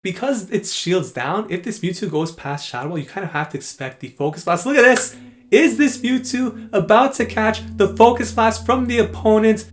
Because its shield's down, if this Mewtwo goes past Shadow Ball, you kind of have to expect the Focus Blast. Look at this! Is this Mewtwo about to catch the Focus Blast from the opponent?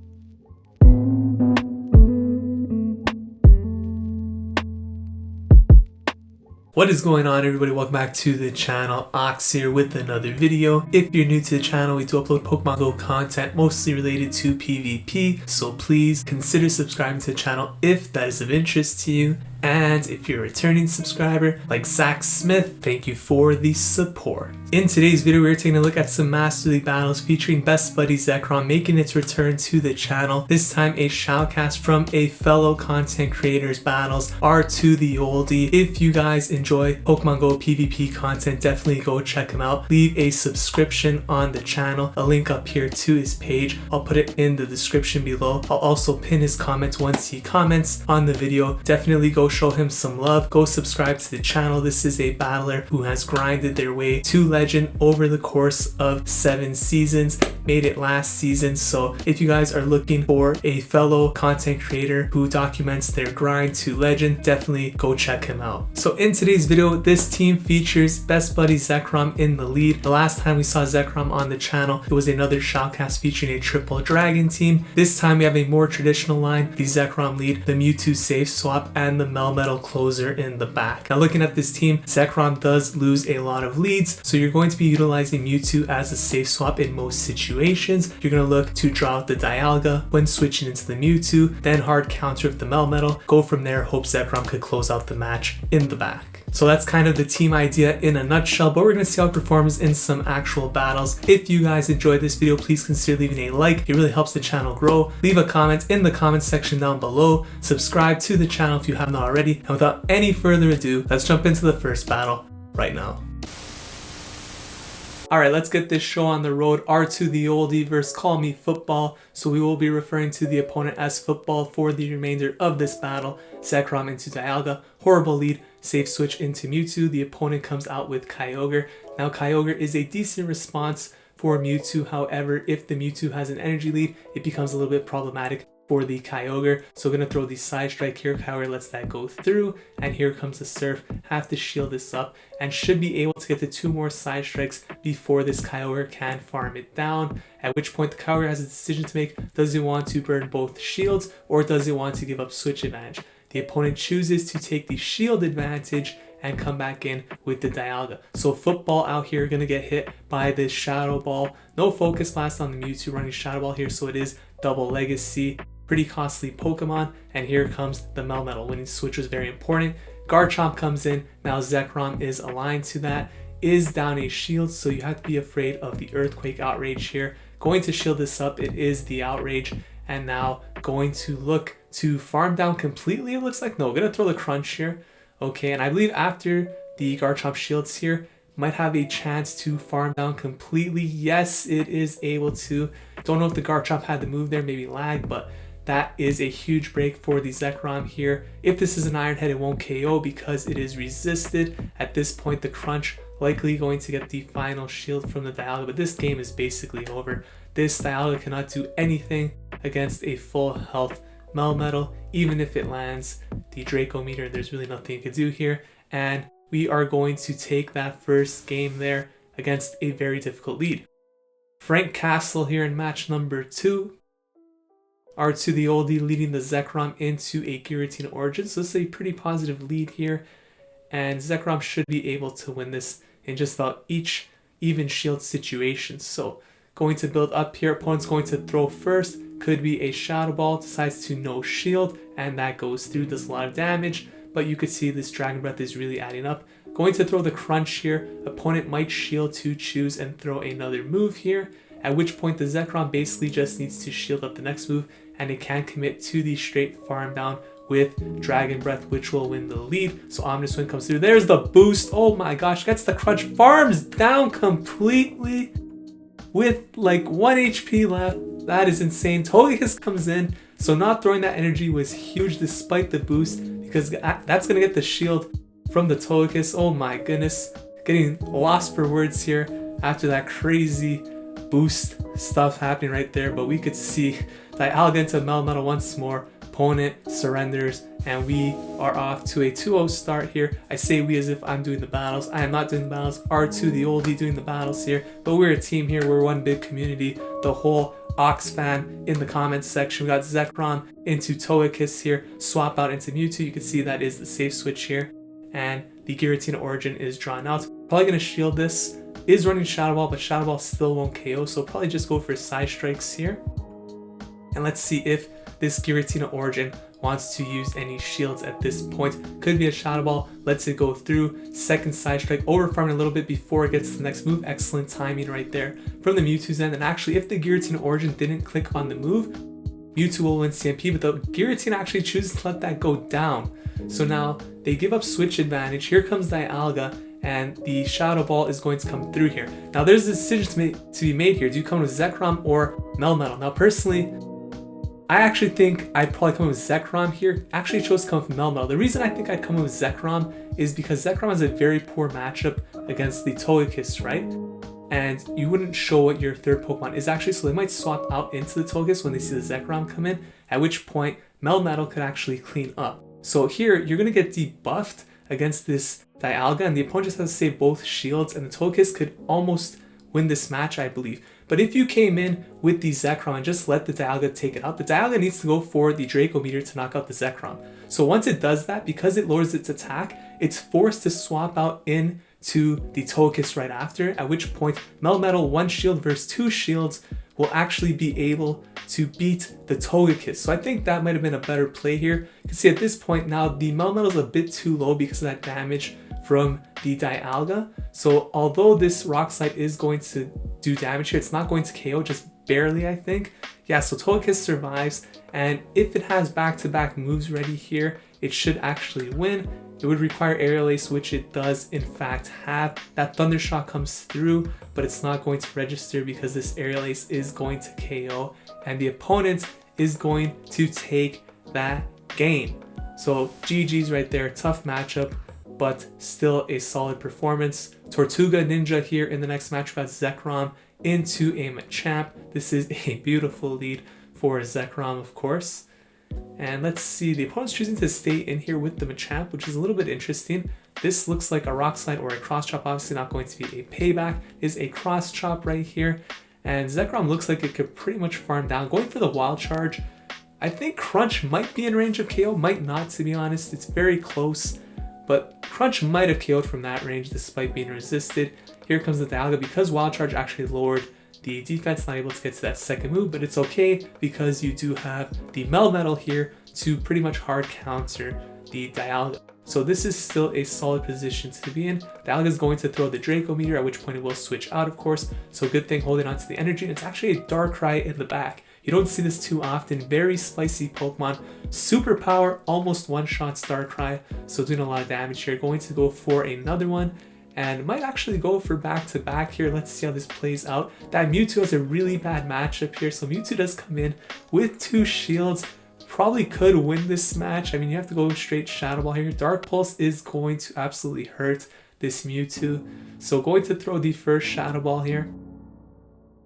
What is going on, everybody? Welcome back to the channel. Ox here with another video. If you're new to the channel, we do upload Pokemon Go content mostly related to PvP, so please consider subscribing to the channel if that is of interest to you. And if you're a returning subscriber like Zach Smith, thank you for the support. In today's video, we're taking a look at some Master League battles featuring best Buddy Zekrom making its return to the channel. This time a shoutcast from a fellow content creator's battles, R2 the Oldie. If you guys enjoy Pokemon Go PvP content, definitely go check him out. Leave a subscription on the channel. A link up here to his page. I'll put it in the description below. I'll also pin his comments once he comments on the video. Definitely go show him some love. Go subscribe to the channel. This is a battler who has grinded their way to legend over the course of 7 seasons, made it last season. So if you guys are looking for a fellow content creator who documents their grind to legend, definitely go check him out. So in today's video, this team features best Buddy Zekrom in the lead. The last time we saw Zekrom on the channel, it was another shoutcast featuring a triple dragon team. This time we have a more traditional line, the Zekrom lead, the Mewtwo safe swap, and the Melmetal closer in the back. Now looking at this team, Zekrom does lose a lot of leads, so you're going to be utilizing Mewtwo as a safe swap in most situations. You're going to look to draw out the Dialga when switching into the Mewtwo, then hard counter with the Melmetal, go from there, hope Zekrom could close out the match in the back. So that's kind of the team idea in a nutshell, but we're going to see how it performs in some actual battles. If you guys enjoyed this video, please consider leaving a like. It really helps the channel grow. Leave a comment in the comment section down below. Subscribe to the channel if you haven't already. And without any further ado, let's jump into the first battle right now. Alright, let's get this show on the road. R2 the Oldie versus CALLMEFOOTBALL. So we will be referring to the opponent as Football for the remainder of this battle. Zekrom into Dialga. Horrible lead. Safe switch into Mewtwo. The opponent comes out with Kyogre. Now Kyogre is a decent response for Mewtwo. However, if the Mewtwo has an energy lead, it becomes a little bit problematic for the Kyogre. So we're going to throw the side strike here. Kyogre lets that go through, and here comes the Surf. Have to shield this up and should be able to get the 2 more side strikes before this Kyogre can farm it down, at which point the Kyogre has a decision to make. Does it want to burn both shields, or does it want to give up switch advantage? The opponent chooses to take the shield advantage and come back in with the Dialga. So Football out here going to get hit by this Shadow Ball. No Focus Blast on the Mewtwo running Shadow Ball here, so it is double legacy. Pretty costly Pokemon, and here comes the Melmetal. Winning switch was very important. Garchomp comes in. Now Zekrom is aligned to that, is down a shield, so you have to be afraid of the Earthquake Outrage here. Going to shield this up, it is the Outrage, and now going to look to farm down completely, it looks like. No, gonna throw the Crunch here. Okay, and I believe after the Garchomp shields here, might have a chance to farm down completely. Yes, it is able to. Don't know if the Garchomp had the move there, maybe lag, but that is a huge break for the Zekrom here. If this is an Iron Head, it won't KO because it is resisted. At this point, the Crunch likely going to get the final shield from the Dialga, but this game is basically over. This Dialga cannot do anything against a full health Melmetal. Even if it lands the Draco meter, there's really nothing you can do here. And we are going to take that first game there against a very difficult lead. frnkcastle here in match number 2. R2 the Oldie leading the Zekrom into a Giratina origin. So this is a pretty positive lead here. And Zekrom should be able to win this in just about each even shield situation. So going to build up here. Opponent's going to throw first. Could be a Shadow Ball. Decides to no shield. And that goes through. Does a lot of damage. But you could see this Dragon Breath is really adding up. Going to throw the Crunch here. Opponent might shield to choose and throw another move here. At which point the Zekrom basically just needs to shield up the next move, and it can commit to the straight farm down with Dragon Breath, which will win the lead. So Omnis Wind comes through. There's the boost. Oh my gosh, gets the Crunch, farms down completely with like 1 HP left. That is insane. Togekiss comes in. So not throwing that energy was huge despite the boost, because that's going to get the shield from the Togekiss. Oh my goodness. Getting lost for words here after that crazy boost stuff happening right there. But we could see Dialga into Melmetal once more. opponent surrenders, and we are off to a 2-0 start here. I say we as if I'm doing the battles. I am not doing the battles. R2 the oldie doing the battles here, but we're a team here. We're one big community. The whole Ox fan in the comments section. We got Zekrom into Togekiss here, swap out into Mewtwo. You can see that is the safe switch here, and the Giratina origin is drawn out. Probably going to shield this. Is running Shadow Ball, but Shadow Ball still won't KO, so probably just go for side strikes here. And let's see if this Giratina origin wants to use any shields at this point. Could be a Shadow Ball, lets it go through. Second side strike, over farming a little bit before it gets to the next move. Excellent timing right there from the Mewtwo's end. And actually, if the Giratina origin didn't click on the move, Mewtwo will win CMP, but the Giratina actually chooses to let that go down. So now they give up switch advantage. Here comes Dialga, and the Shadow Ball is going to come through here. Now there's a decision to be made here. Do you come with Zekrom or Melmetal? Now personally, I actually think I'd probably come with Zekrom here. Actually chose to come with Melmetal. The reason I think I'd come with Zekrom is because Zekrom has a very poor matchup against the Togekiss, right? And you wouldn't show what your third Pokemon is actually, so they might swap out into the Togekiss when they see the Zekrom come in, at which point Melmetal could actually clean up. So here, you're going to get debuffed against this Dialga, and the opponent just has to save both shields, and the Togekiss could almost win this match, I believe. But if you came in with the Zekrom and just let the Dialga take it out, the Dialga needs to go for the Draco Meteor to knock out the Zekrom. So once it does that, because it lowers its attack, it's forced to swap out in to the Togekiss right after, at which point Melmetal 1 shield versus 2 shields will actually be able to beat the Togekiss. So I think that might have been a better play here. You can see at this point now the Melmetal is a bit too low because of that damage from the Dialga. So although this Rock Slide is going to do damage here, it's not going to KO, just barely I think. Yeah, so Togekiss survives, and if it has back-to-back moves ready here, it should actually win. It would require Aerial Ace, which it does in fact have. That Thunder Shock comes through, but it's not going to register because this Aerial Ace is going to KO, and the opponent is going to take that game. So GG's right there, tough matchup, but still a solid performance. Tortuga Ninja here in the next match. We got Zekrom into a Machamp. This is a beautiful lead for Zekrom, of course. And let's see, the opponent's choosing to stay in here with the Machamp, which is a little bit interesting. This looks like a Rock Slide or a Cross Chop, obviously not going to be a payback. Is a Cross Chop right here. And Zekrom looks like it could pretty much farm down. Going for the Wild Charge. I think Crunch might be in range of KO, might not, to be honest. It's very close, but Crunch might have KO'd from that range despite being resisted. Here comes the Dialga. Because Wild Charge actually lowered the defense, not able to get to that second move, but it's okay because you do have the Melmetal here to pretty much hard counter the Dialga. So this is still a solid position to be in. Dialga is going to throw the Draco Meteor, at which point it will switch out, of course. So good thing holding on to the energy. And it's actually a Darkrai in the back. You don't see this too often. Very spicy Pokemon. Super power, almost one-shots Darkrai. So doing a lot of damage here. Going to go for another one, and might actually go for back-to-back here. Let's see how this plays out. That Mewtwo has a really bad matchup here. So Mewtwo does come in with 2 shields. Probably could win this match. I mean, you have to go straight Shadow Ball here. Dark Pulse is going to absolutely hurt this Mewtwo. So going to throw the first Shadow Ball here.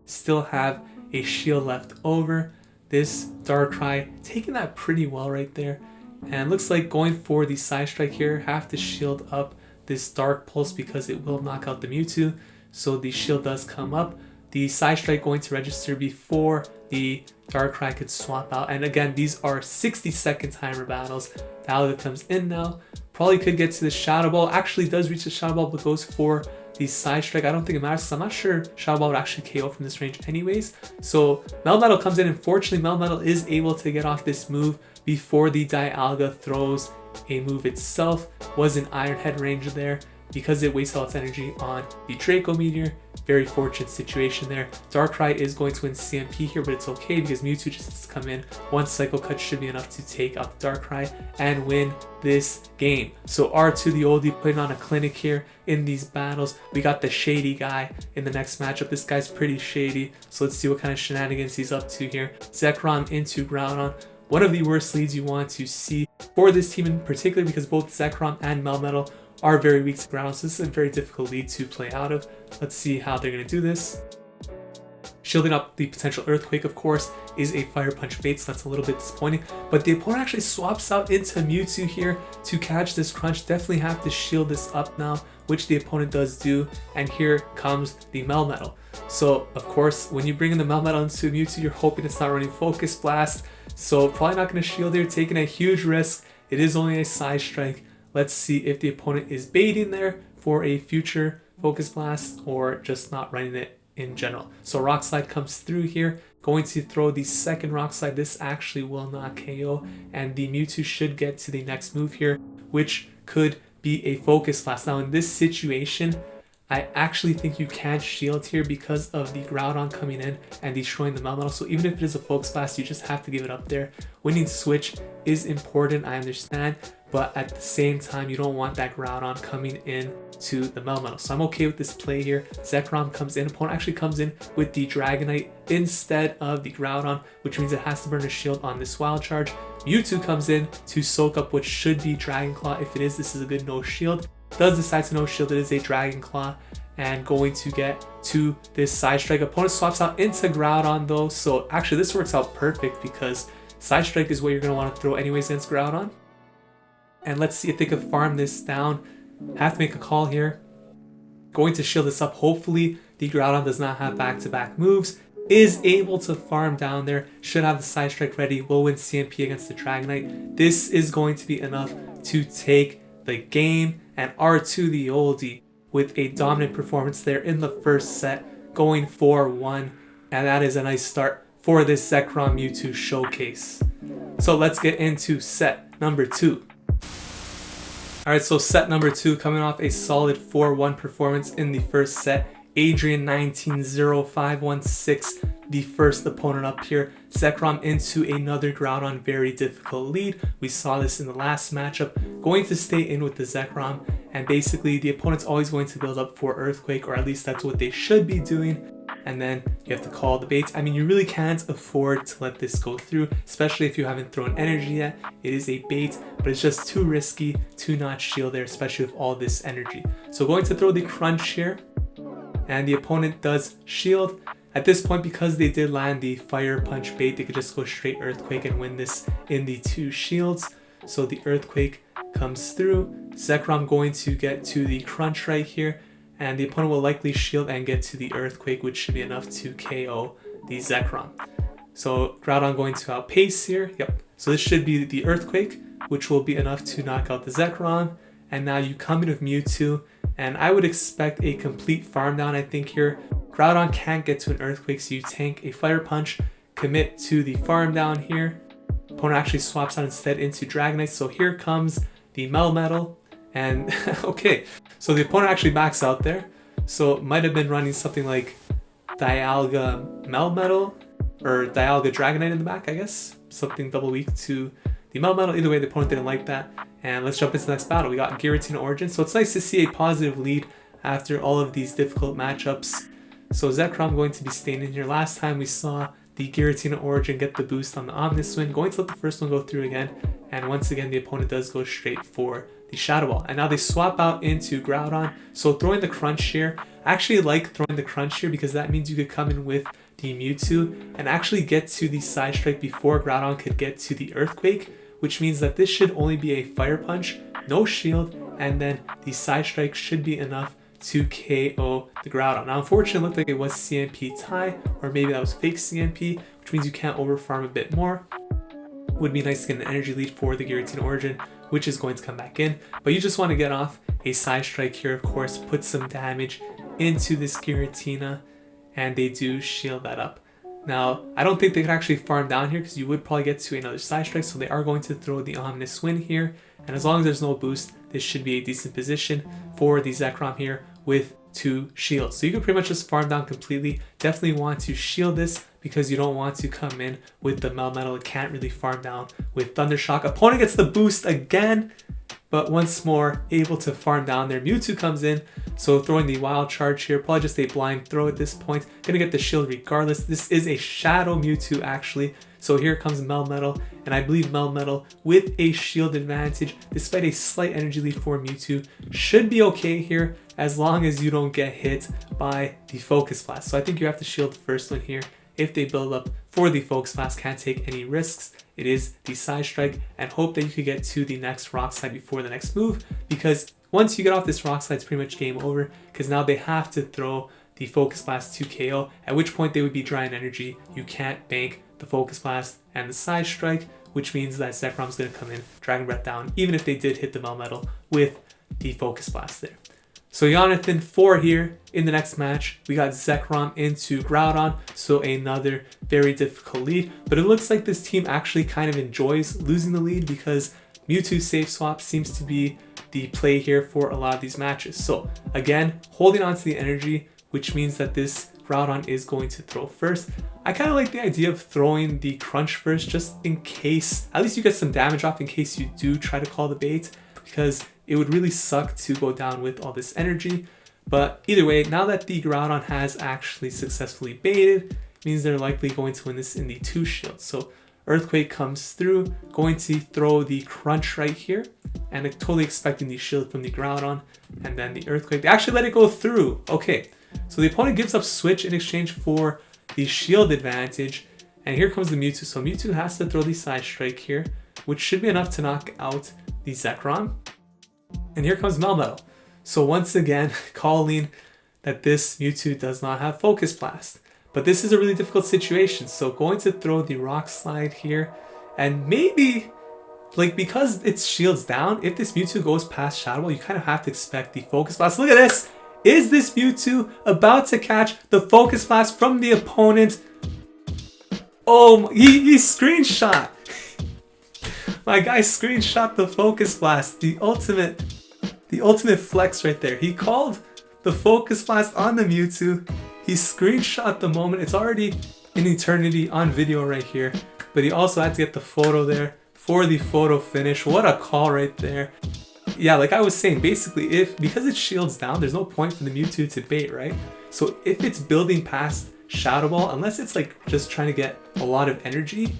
Still have a shield left over. This Darkrai taking that pretty well right there. And looks like going for the Side Strike here. Have to shield up this Dark Pulse because it will knock out the Mewtwo. So the shield does come up. The Side Strike going to register before the Darkrai could swap out. And again, these are 60-second timer battles. Dialga comes in now. Probably could get to the Shadow Ball. Actually does reach the Shadow Ball, but goes for the Side Strike. I don't think it matters because I'm not sure Shadow Ball would actually KO from this range anyways. So Melmetal comes in. Unfortunately, Melmetal is able to get off this move before the Dialga throws a move itself. Was an Iron Head range there because it wastes all its energy on the Draco Meteor. Very fortunate situation there. Darkrai is going to win CMP here, but it's okay because Mewtwo just has to come in. 1 Psycho Cut should be enough to take out the Darkrai and win this game. So R2 the oldie putting on a clinic here in these battles. We got the shady guy in the next matchup. This guy's pretty shady, so let's see what kind of shenanigans he's up to here. Zekrom into Groudon. One of the worst leads you want to see for this team in particular because both Zekrom and Melmetal are very weak to ground, so this is a very difficult lead to play out of. Let's see how they're going to do this. shielding up the potential Earthquake, of course, is a Fire Punch bait, so that's a little bit disappointing. But the opponent actually swaps out into Mewtwo here to catch this crunch. Definitely have to shield this up now, which the opponent does do. And here comes the Melmetal. So, of course, when you bring in the Melmetal into Mewtwo, you're hoping it's not running Focus Blast. So, probably not going to shield here, taking a huge risk. It is only a Side Strike. Let's see if the opponent is baiting there for a future Focus Blast or just not running it in general. So Rock Slide comes through here, going to throw the second Rock Slide. This actually will not KO, and the Mewtwo should get to the next move here, which could be a Focus Blast. Now in this situation, I actually think you can't shield here because of the Groudon coming in and destroying the Melmetal. So even if it is a Focus Blast, you just have to give it up there. Winning switch is important, I understand, but at the same time, you don't want that Groudon coming in to the Melmetal. So I'm okay with this play here. Zekrom comes in. Opponent actually comes in with the Dragonite instead of the Groudon, which means it has to burn a shield on this Wild Charge. Mewtwo comes in to soak up what should be Dragon Claw. If it is, this is a good no shield. Does decide to no shield, it is a Dragon Claw, and going to get to this Side Strike. Opponent swaps out into Groudon though, so actually this works out perfect because Side Strike is what you're going to want to throw anyways against Groudon. And let's see if they can farm this down. Have to make a call here. Going to shield this up. Hopefully the Groudon does not have back-to-back moves. Is able to farm down there. Should have the Side Strike ready. Will win CMP against the Dragonite. This is going to be enough to take the game. And R2 the oldie with a dominant performance there in the first set, going 4-1. And that is a nice start for this Zekrom Mewtwo showcase. So let's get into set number 2. Alright, so set number 2, coming off a solid 4-1 performance in the first set. Adrian 19-0-5-1-6, the first opponent up here. Zekrom into another Groudon, very difficult lead. We saw this in the last matchup. Going to stay in with the Zekrom, and basically the opponent's always going to build up for Earthquake, or at least that's what they should be doing. And then you have to call the baits. I mean, you really can't afford to let this go through, especially if you haven't thrown energy yet. It is a bait, but it's just too risky to not shield there, especially with all this energy. So going to throw the Crunch here, and the opponent does shield. At this point, because they did land the Fire Punch bait, they could just go straight Earthquake and win this in the 2 shields. So the Earthquake comes through. Zekrom going to get to the Crunch right here, and the opponent will likely shield and get to the Earthquake, which should be enough to KO the Zekrom. So Groudon going to outpace here. Yep. So this should be the Earthquake, which will be enough to knock out the Zekrom. And now you come in with Mewtwo, and I would expect a complete farm down, I think here. Groudon can't get to an Earthquake, so you tank a Fire Punch, commit to the farm down here. Opponent actually swaps out instead into Dragonite, so here comes the Melmetal. And okay, so the opponent actually backs out there. So it might have been running something like Dialga Melmetal or Dialga Dragonite in the back, I guess. Something double weak to the Melmetal. Either way, the opponent didn't like that. And let's jump into the next battle. We got Giratina Origin. So it's nice to see a positive lead after all of these difficult matchups. So Zekrom going to be staying in here. Last time we saw the Giratina Origin get the boost on the Omnis Wind. Going to let the first one go through again. And once again, the opponent does go straight for the Shadow Ball. And now they swap out into Groudon. So throwing the Crunch here. I actually like throwing the Crunch here because that means you could come in with the Mewtwo and actually get to the Side Strike before Groudon could get to the Earthquake, which means that this should only be a Fire Punch, no shield, and then the Side Strike should be enough to KO the Groudon. Now unfortunately it looked like it was CMP tie, or maybe that was fake CMP, which means you can't overfarm a bit more. Would be nice to get an energy lead for the Giratina Origin, which is going to come back in, but you just want to get off a Side Strike here, of course, put some damage into this Giratina, and they do shield that up. Now, I don't think they could actually farm down here because you would probably get to another Side Strike, so they are going to throw the Omnis Wind here, and as long as there's no boost, this should be a decent position for the Zekrom here with 2 shields. So you can pretty much just farm down completely. Definitely want to shield this because you don't want to come in with the Melmetal. It can't really farm down with Thunder Shock. Opponent gets the boost again, but once more able to farm down there. Mewtwo comes in, so throwing the Wild Charge here, probably just a blind throw at this point. Gonna get the shield regardless. This is a Shadow Mewtwo actually, So here comes Melmetal, and I believe Melmetal with a shield advantage, despite a slight energy lead for Mewtwo, should be okay here as long as you don't get hit by the Focus Blast. So I think you have to shield the first one here. If they build up for the Focus Blast, can't take any risks. It is the Side Strike, and hope that you could get to the next Rock Slide before the next move, because once you get off this Rock Slide, it's pretty much game over, because now they have to throw the Focus Blast to KO, at which point they would be dry in energy. You can't bank the Focus Blast and the Side Strike, which means that Zekrom's going to come in, Dragon Breath down, even if they did hit the Melmetal with the Focus Blast there. So Jonathan 4 here in the next match. We got Zekrom into Groudon, so another very difficult lead. But it looks like this team actually kind of enjoys losing the lead, because Mewtwo safe swap seems to be the play here for a lot of these matches. So again, holding on to the energy, which means that this Groudon is going to throw first. I kind of like the idea of throwing the Crunch first, just in case, at least you get some damage off in case you do try to call the bait, because it would really suck to go down with all this energy. But either way, now that the Groudon has actually successfully baited, it means they're likely going to win this in the 2 shield. So Earthquake comes through, going to throw the Crunch right here, and totally expecting the shield from the Groudon, and then the Earthquake. They actually let it go through. Okay, so the opponent gives up Switch in exchange for the shield advantage, and here comes the Mewtwo. So Mewtwo has to throw the Side Strike here, which should be enough to knock out the Zekrom. And here comes Melmetal. So once again, calling that this Mewtwo does not have Focus Blast. But this is a really difficult situation. So going to throw the Rock Slide here. And maybe, like, because it's shields down, if this Mewtwo goes past Shadow Ball, you kind of have to expect the Focus Blast. Look at this! Is this Mewtwo about to catch the Focus Blast from the opponent? Oh, he screenshot! My guy screenshot the Focus Blast, the ultimate flex right there. He called the Focus Blast on the Mewtwo. He screenshot the moment. It's already in eternity on video right here. But he also had to get the photo there for the photo finish. What a call right there. Yeah, like I was saying, basically, because it shields down, there's no point for the Mewtwo to bait, right? So if it's building past Shadow Ball, unless it's like just trying to get a lot of energy,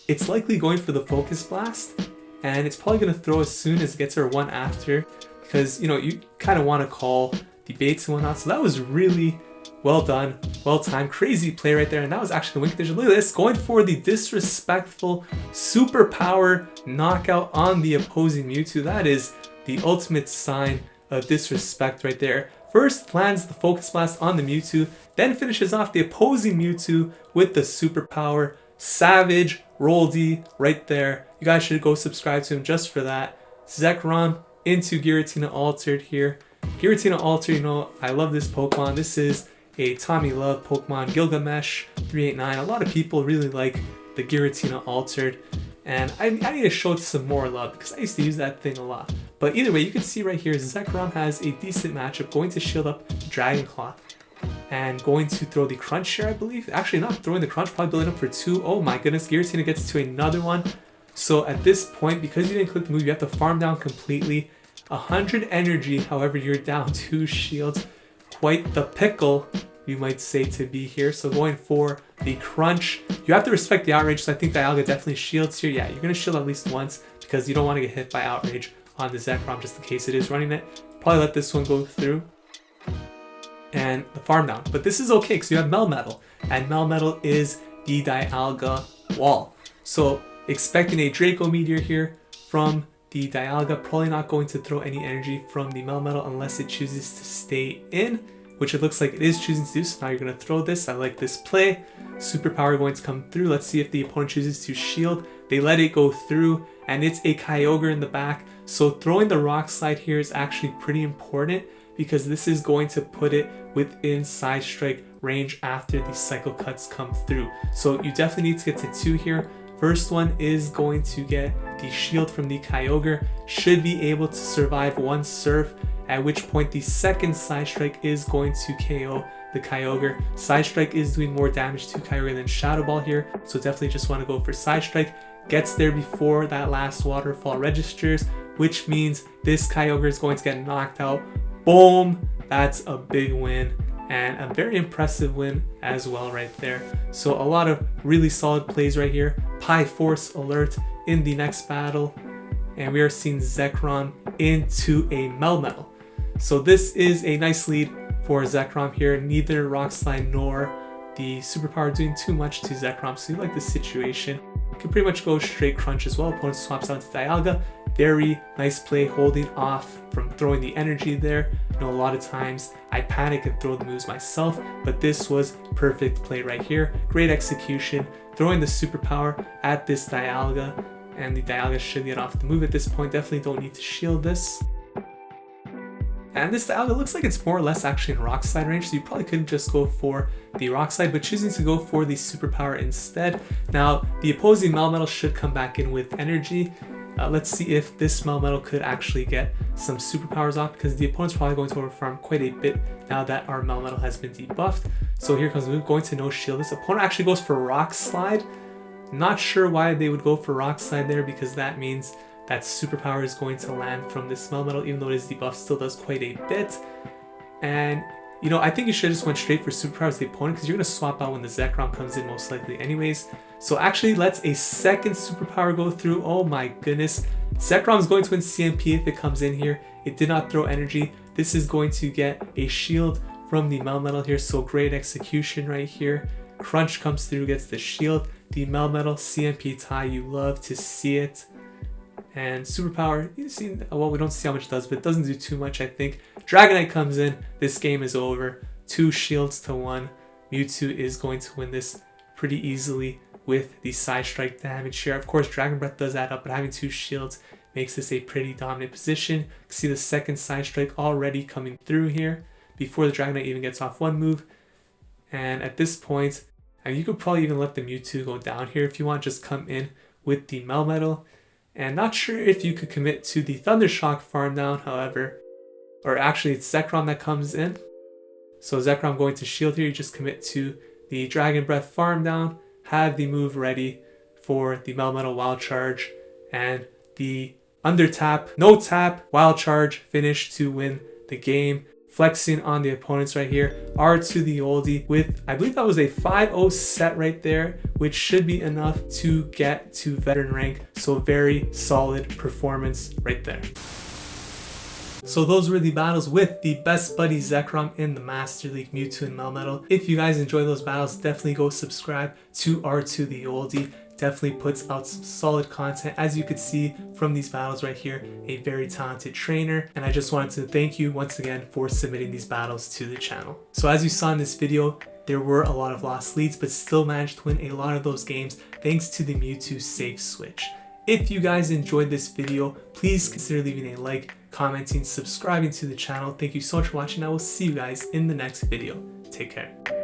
it's likely going for the Focus Blast, and it's probably going to throw as soon as it gets her one after, because, you know, you kind of want to call the baits and whatnot. So that was really well done, well timed, crazy play right there, and that was actually the win condition. Look at this, going for the disrespectful superpower knockout on the opposing Mewtwo. That is the ultimate sign of disrespect right there. First lands the Focus Blast on the Mewtwo, then finishes off the opposing Mewtwo with the superpower. Savage roll D right there. You guys should go subscribe to him just for that. Zekrom into Giratina Altered here. Giratina Altered, you know, I love this Pokemon. This is a Tommy Love Pokemon. Gilgamesh 389. A lot of people really like the Giratina Altered, and I need to show it some more love because I used to use that thing a lot. But either way, you can see right here, Zekrom has a decent matchup, going to shield up Dragon Claw and going to throw the Crunch here, I believe. Actually, not throwing the Crunch, probably building up for 2. Oh my goodness, Giratina gets to another one. So at this point, because you didn't click the move, you have to farm down completely. 100 energy, however, you're down 2 shields. Quite the pickle, you might say, to be here. So going for the Crunch. You have to respect the Outrage, so I think Dialga definitely shields here. Yeah, you're going to shield at least once because you don't want to get hit by Outrage on the Zekrom just in case it is running it. Probably let this one go through and the farm down. But this is okay because you have Melmetal, and Melmetal is the Dialga wall. So expecting a Draco Meteor here from the Dialga. Probably not going to throw any energy from the Melmetal unless it chooses to stay in, which it looks like it is choosing to do. So now you're going to throw this. I like this play. Superpower going to come through. Let's see if the opponent chooses to shield. They let it go through, and it's a Kyogre in the back. So throwing the Rock Slide here is actually pretty important because this is going to put it within Side Strike range after the Cycle Cuts come through. So you definitely need to get to 2 here. First one is going to get the shield from the Kyogre. Should be able to survive 1 Surf, at which point the second Side Strike is going to KO the Kyogre. Side Strike is doing more damage to Kyogre than Shadow Ball here, so definitely just want to go for Side Strike. Gets there before that last waterfall registers, which means this Kyogre is going to get knocked out. Boom! That's a big win. and a very impressive win as well right there. So a lot of really solid plays right here. PiForceAlert in the next battle, and we are seeing Zekrom into a Melmetal. So this is a nice lead for Zekrom here. Neither Rock Slide nor the Superpower doing too much to Zekrom, so you like the situation. You can pretty much go straight Crunch as well. Opponent swaps out to Dialga. Very nice play, holding off from throwing the energy there. You know, a lot of times I panic and throw the moves myself, but this was perfect play right here. Great execution, throwing the Superpower at this Dialga, and the Dialga should get off the move at this point. Definitely don't need to shield this. And this Dialga looks like it's more or less actually in Rock Slide range, so you probably could just go for the Rock Slide, but choosing to go for the Superpower instead. Now, the opposing Melmetal should come back in with energy. Let's see if this Melmetal could actually get some Superpowers off, because the opponent's probably going to overfarm quite a bit now that our Melmetal has been debuffed. So here comes the move, going to no shield. This opponent actually goes for Rock Slide. Not sure why they would go for Rock Slide there, because that means that Superpower is going to land from this Melmetal, even though it is debuffed, still does quite a bit. And you know, I think you should have just went straight for Superpower as the opponent, because you're going to swap out when the Zekrom comes in most likely anyways. So actually let's a second Superpower go through. Oh my goodness. Zekrom's going to win CMP if it comes in here. It did not throw energy. This is going to get a shield from the Melmetal here, so great execution right here. Crunch comes through, gets the shield. The Melmetal CMP tie, you love to see it. And Superpower, you see, well, we don't see how much it does, but it doesn't do too much, I think. Dragonite comes in, this game is over. 2 shields to 1. Mewtwo is going to win this pretty easily with the side strike damage here. Of course, Dragon Breath does add up, but having 2 shields makes this a pretty dominant position. You can see the second side strike already coming through here before the Dragonite even gets off one move. And at this point, and you could probably even let the Mewtwo go down here if you want, just come in with the Melmetal. And not sure if you could commit to the Thundershock farm down, however. Or actually, it's Zekrom that comes in. So Zekrom going to shield here, you just commit to the Dragon Breath farm down, have the move ready for the Melmetal Wild Charge, and the under tap, no tap, Wild Charge finish to win the game. Flexing on the opponents right here. R to the oldie with, I believe that was a 5-0 set right there, which should be enough to get to veteran rank. So very solid performance right there. So those were the battles with the best buddy Zekrom in the Master League, Mewtwo and Melmetal. If you guys enjoy those battles, definitely go subscribe to R to the oldie. Definitely puts out some solid content, as you could see from these battles right here. A very talented trainer, and I just wanted to thank you once again for submitting these battles to the channel. So as you saw in this video, there were a lot of lost leads, but still managed to win a lot of those games thanks to the Mewtwo safe switch. If you guys enjoyed this video, please consider leaving a like, commenting, subscribing to the channel. Thank you so much for watching. I will see you guys in the next video. Take care.